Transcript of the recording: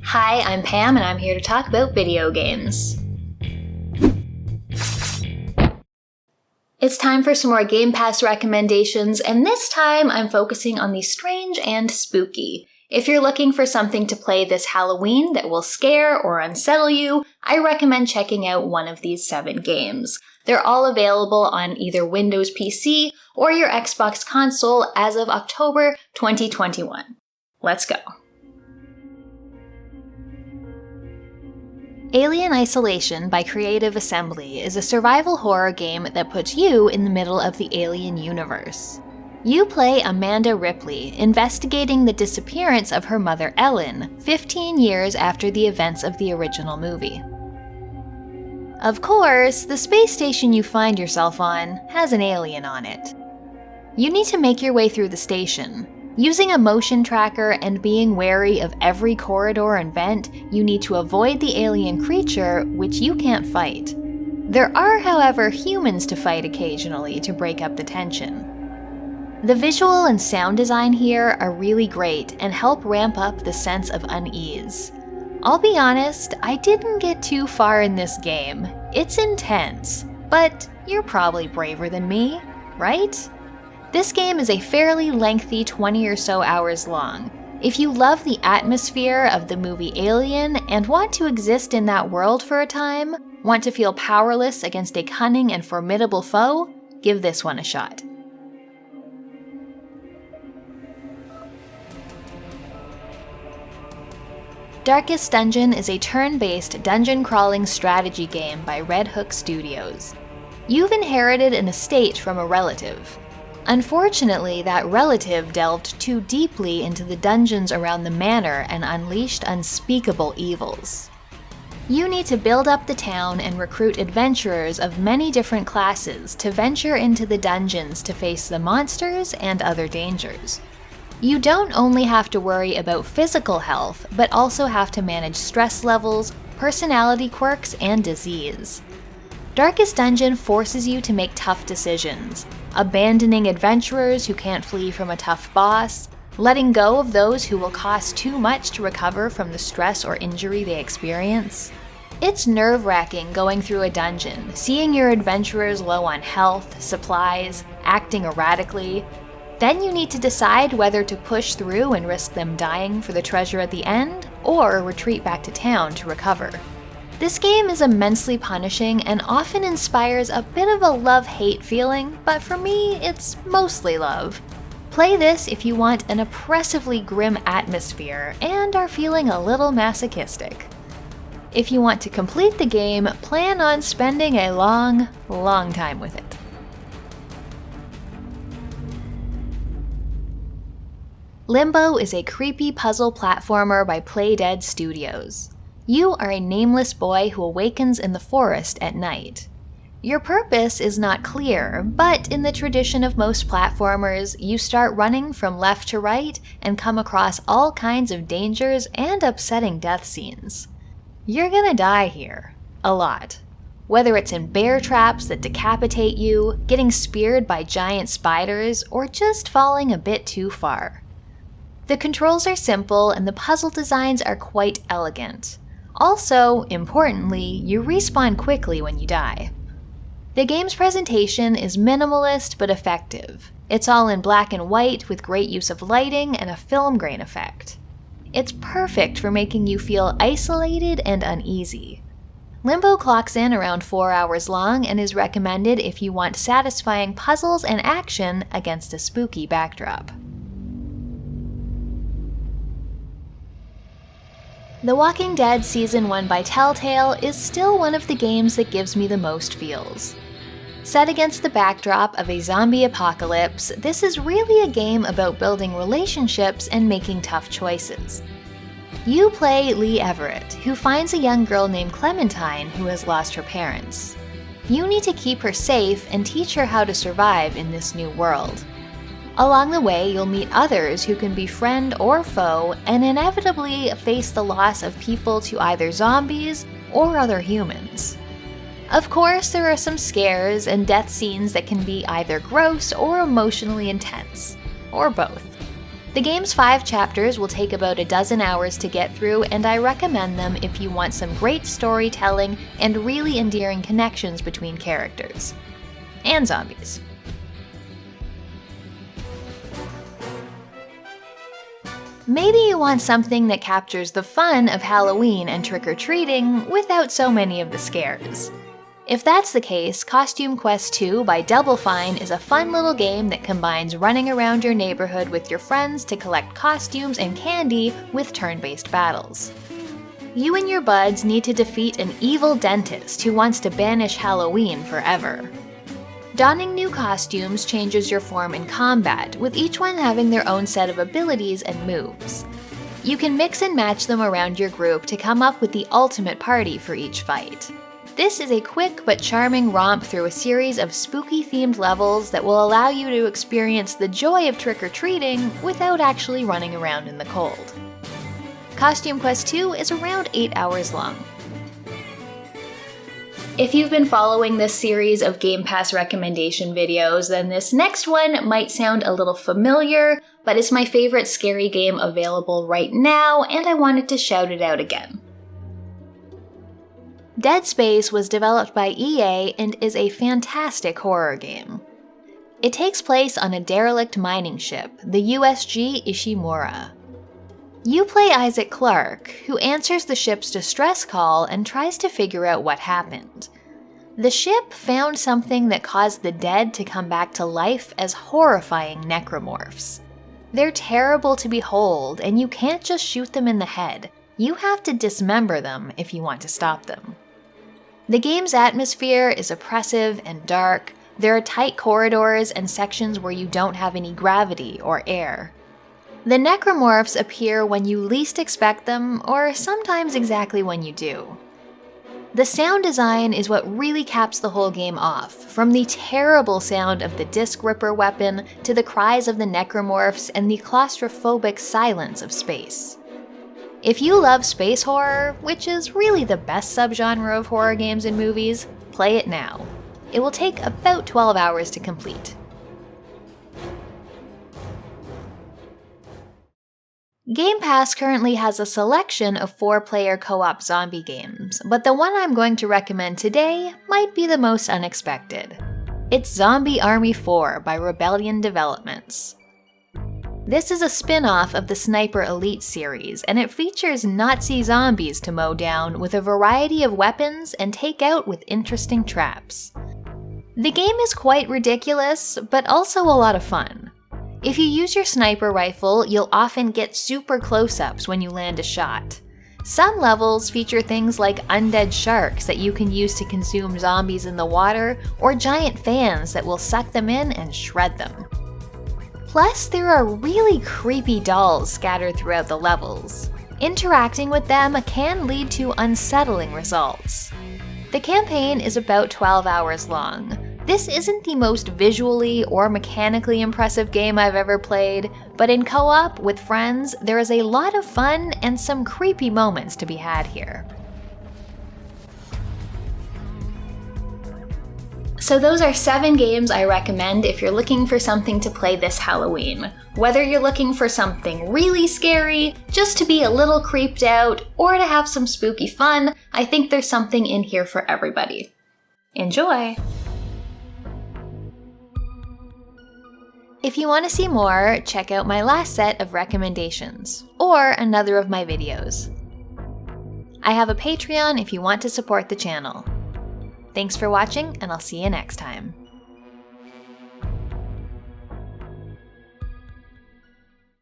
Hi, I'm Pam and I'm here to talk about video games. It's time for some more Game Pass recommendations, and this time I'm focusing on the strange and spooky. If you're looking for something to play this Halloween that will scare or unsettle you, I recommend checking out one of these 7 games. They're all available on either Windows PC or your Xbox console as of October 2021. Let's go. Alien Isolation by Creative Assembly is a survival horror game that puts you in the middle of the alien universe. You play Amanda Ripley, investigating the disappearance of her mother Ellen, 15 years after the events of the original movie. Of course, the space station you find yourself on has an alien on it. You need to make your way through the station. Using a motion tracker and being wary of every corridor and vent, you need to avoid the alien creature, which you can't fight. There are, however, humans to fight occasionally to break up the tension. The visual and sound design here are really great and help ramp up the sense of unease. I'll be honest, I didn't get too far in this game. It's intense, but you're probably braver than me, right? This game is a fairly lengthy 20 or so hours long. If you love the atmosphere of the movie Alien and want to exist in that world for a time, want to feel powerless against a cunning and formidable foe, give this one a shot. Darkest Dungeon is a turn-based dungeon-crawling strategy game by Red Hook Studios. You've inherited an estate from a relative. Unfortunately, that relative delved too deeply into the dungeons around the manor and unleashed unspeakable evils. You need to build up the town and recruit adventurers of many different classes to venture into the dungeons to face the monsters and other dangers. You don't only have to worry about physical health, but also have to manage stress levels, personality quirks, and disease. Darkest Dungeon forces you to make tough decisions, abandoning adventurers who can't flee from a tough boss, letting go of those who will cost too much to recover from the stress or injury they experience. It's nerve-wracking going through a dungeon, seeing your adventurers low on health, supplies, acting erratically. Then you need to decide whether to push through and risk them dying for the treasure at the end, or retreat back to town to recover. This game is immensely punishing and often inspires a bit of a love-hate feeling, but for me, it's mostly love. Play this if you want an oppressively grim atmosphere and are feeling a little masochistic. If you want to complete the game, plan on spending a long time with it. Limbo is a creepy puzzle platformer by Playdead Studios. You are a nameless boy who awakens in the forest at night. Your purpose is not clear, but in the tradition of most platformers, you start running from left to right and come across all kinds of dangers and upsetting death scenes. You're gonna die here. A lot. Whether it's in bear traps that decapitate you, getting speared by giant spiders, or just falling a bit too far. The controls are simple and the puzzle designs are quite elegant. Also, importantly, you respawn quickly when you die. The game's presentation is minimalist but effective. It's all in black and white with great use of lighting and a film grain effect. It's perfect for making you feel isolated and uneasy. Limbo clocks in around 4 hours long and is recommended if you want satisfying puzzles and action against a spooky backdrop. The Walking Dead Season 1 by Telltale is still one of the games that gives me the most feels. Set against the backdrop of a zombie apocalypse, this is really a game about building relationships and making tough choices. You play Lee Everett, who finds a young girl named Clementine who has lost her parents. You need to keep her safe and teach her how to survive in this new world. Along the way, you'll meet others who can be friend or foe and inevitably face the loss of people to either zombies or other humans. Of course, there are some scares and death scenes that can be either gross or emotionally intense, or both. The game's 5 chapters will take about a dozen hours to get through, and I recommend them if you want some great storytelling and really endearing connections between characters. And zombies. Maybe you want something that captures the fun of Halloween and trick-or-treating without so many of the scares. If that's the case, Costume Quest 2 by Double Fine is a fun little game that combines running around your neighborhood with your friends to collect costumes and candy with turn-based battles. You and your buds need to defeat an evil dentist who wants to banish Halloween forever. Donning new costumes changes your form in combat, with each one having their own set of abilities and moves. You can mix and match them around your group to come up with the ultimate party for each fight. This is a quick but charming romp through a series of spooky-themed levels that will allow you to experience the joy of trick-or-treating without actually running around in the cold. Costume Quest 2 is around 8 hours long. If you've been following this series of Game Pass recommendation videos, then this next one might sound a little familiar, but it's my favorite scary game available right now, and I wanted to shout it out again. Dead Space was developed by EA and is a fantastic horror game. It takes place on a derelict mining ship, the USG Ishimura. You play Isaac Clarke, who answers the ship's distress call and tries to figure out what happened. The ship found something that caused the dead to come back to life as horrifying necromorphs. They're terrible to behold, and you can't just shoot them in the head. You have to dismember them if you want to stop them. The game's atmosphere is oppressive and dark. There are tight corridors and sections where you don't have any gravity or air. The necromorphs appear when you least expect them, or sometimes exactly when you do. The sound design is what really caps the whole game off, from the terrible sound of the Disc Ripper weapon to the cries of the necromorphs and the claustrophobic silence of space. If you love space horror, which is really the best subgenre of horror games and movies, play it now. It will take about 12 hours to complete. Game Pass currently has a selection of 4-player co-op zombie games, but the one I'm going to recommend today might be the most unexpected. It's Zombie Army 4 by Rebellion Developments. This is a spin-off of the Sniper Elite series, and it features Nazi zombies to mow down with a variety of weapons and take out with interesting traps. The game is quite ridiculous, but also a lot of fun. If you use your sniper rifle, you'll often get super close-ups when you land a shot. Some levels feature things like undead sharks that you can use to consume zombies in the water, or giant fans that will suck them in and shred them. Plus, there are really creepy dolls scattered throughout the levels. Interacting with them can lead to unsettling results. The campaign is about 12 hours long. This isn't the most visually or mechanically impressive game I've ever played, but in co-op with friends, there is a lot of fun and some creepy moments to be had here. So those are 7 games I recommend if you're looking for something to play this Halloween. Whether you're looking for something really scary, just to be a little creeped out, or to have some spooky fun, I think there's something in here for everybody. Enjoy! If you want to see more, check out my last set of recommendations, or another of my videos. I have a Patreon if you want to support the channel. Thanks for watching, and I'll see you next time.